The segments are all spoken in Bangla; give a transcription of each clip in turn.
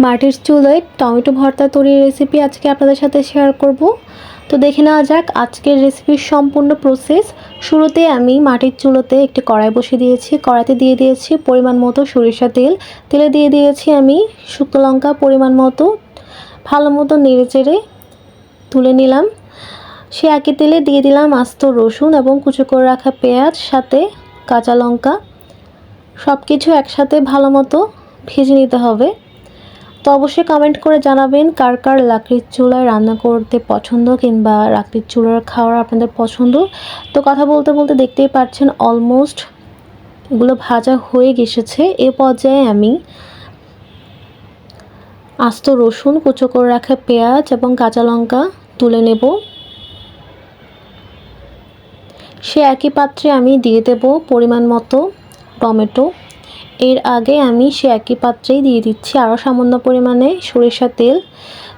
মাটির চুলায় টমেটো ভর্তা তৈরির রেসিপি আজকে আপনাদের সাথে শেয়ার করব। তো দেখে নেওয়া যাক আজকের রেসিপির সম্পূর্ণ প্রসেস। শুরুতে আমি মাটির চুলোতে একটি কড়াই বসিয়ে দিয়েছি। কড়াইতে দিয়ে দিয়েছি পরিমাণ মতো সরিষা তেল। তেলে দিয়ে দিয়েছি আমি শুকনো লঙ্কা পরিমাণ মতো। ভালো মতো নেড়েচেড়ে তুলে নিলাম। সে একই তেলে দিয়ে দিলাম আস্ত রসুন এবং কুচো করে রাখা পেঁয়াজ, সাথে কাঁচা লঙ্কা। সব কিছু একসাথে ভালো মতো ভেজে নিতে হবে। তো অবশ্যই কমেন্ট করে জানাবেন কার কার লাকড়ির চুলায় রান্না করতে পছন্দ কিংবা লাকড়ির চুলার খাওয়ার আপনাদের পছন্দ। তো কথা বলতে বলতে দেখতেই পাচ্ছেন অলমোস্ট এগুলো ভাজা হয়ে গেছে। এ পর্যায়ে আমি আস্ত রসুন, কুচো করে রাখা পেঁয়াজ এবং কাঁচা লঙ্কা তুলে নেব। সে একই পাত্রে আমি দিয়ে দেব পরিমাণ মতো টমেটো। এর আগে আমি সে একই পাত্রেই দিয়ে দিচ্ছি আরও সামান্য পরিমাণে সরিষার তেল।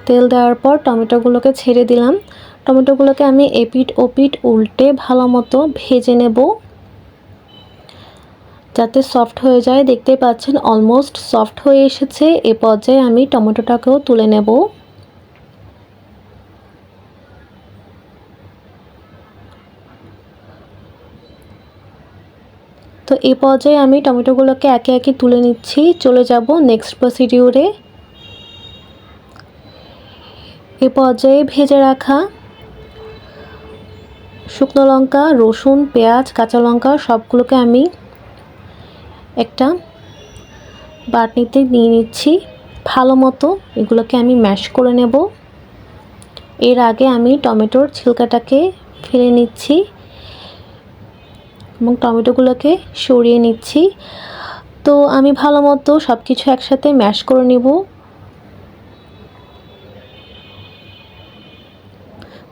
তেল দেওয়ার পর টমেটোগুলোকে ছেড়ে দিলাম। টমেটোগুলোকে আমি এপিট ওপিট উল্টে ভালো মতো ভেজে নেব যাতে সফট হয়ে যায়। দেখতেই পাচ্ছেন অলমোস্ট সফট হয়ে এসেছে। এ পর্যায়ে আমি টমেটোটাকেও তুলে নেব। তো এই পর্যায়ে আমি টমেটোগুলোকে একে একে তুলে নিচ্ছি। চলে যাব নেক্সট প্রসিডিউরে। এই পর্যায়ে ভেজে রাখা শুকনো লঙ্কা, রসুন, পেঁয়াজ, কাঁচা লঙ্কা সবগুলোকে আমি একটা বাটনিতে নিয়ে নিচ্ছি। ভালো মতো এগুলোকে আমি ম্যাশ করে নেব। এর আগে আমি টমেটোর ছিলকাটাকে ফেলে নিচ্ছি এবং টমেটোগুলোকে সরিয়ে নিচ্ছি। তো আমি ভালো মতো সব কিছু একসাথে ম্যাশ করে নেব।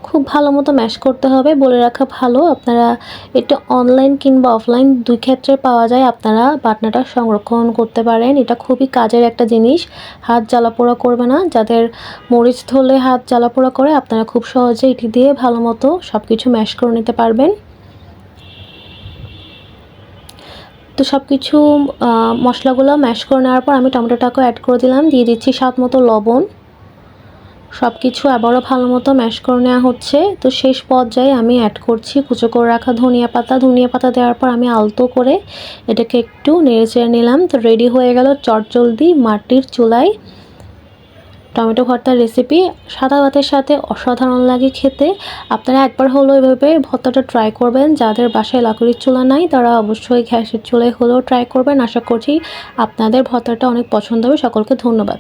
খুব ভালো মতো ম্যাশ করতে হবে। বলে রাখা ভালো, আপনারা এটা অনলাইন কিংবা অফলাইন দুই ক্ষেত্রে পাওয়া যায়। আপনারা বাটনাটা সংরক্ষণ করতে পারেন। এটা খুবই কাজের একটা জিনিস, হাত জ্বালাপোড়া করবে না। যাদের মরিচ ধরলে হাত জ্বালাপোড়া করে, আপনারা খুব সহজে এটি দিয়ে ভালো মতো সব কিছু ম্যাশ করে নিতে পারবেন। তো সব কিছু মশলাগুলো ম্যাশ করে নেওয়ার পর আমি টমেটোটাকে অ্যাড করে দিলাম। দিয়ে দিচ্ছি স্বাদ মতো লবণ। সব কিছু আবারও ভালো মতো ম্যাশ করে নেওয়া হচ্ছে। তো শেষ পর্যায়ে আমি অ্যাড করছি কুচো করে রাখা ধনিয়া পাতা। ধনিয়া পাতা দেওয়ার পর আমি আলতো করে এটাকে একটু নেড়েচেড়ে নিলাম। তো রেডি হয়ে গেল চটজলদি মাটির চুলায় টমেটো ভর্তার রেসিপি। সাদা ভাতের সাথে অসাধারণ লাগে খেতে। আপনারা একবার হলো এভাবে ভর্তাটা ট্রাই করবেন। যাদের বাসায় লাকড়ির চুলা নাই তারা অবশ্যই গ্যাসের চুলায় হলেও ট্রাই করবেন। আশা করছি আপনাদের ভর্তাটা অনেক পছন্দ হবে। সকলকে ধন্যবাদ।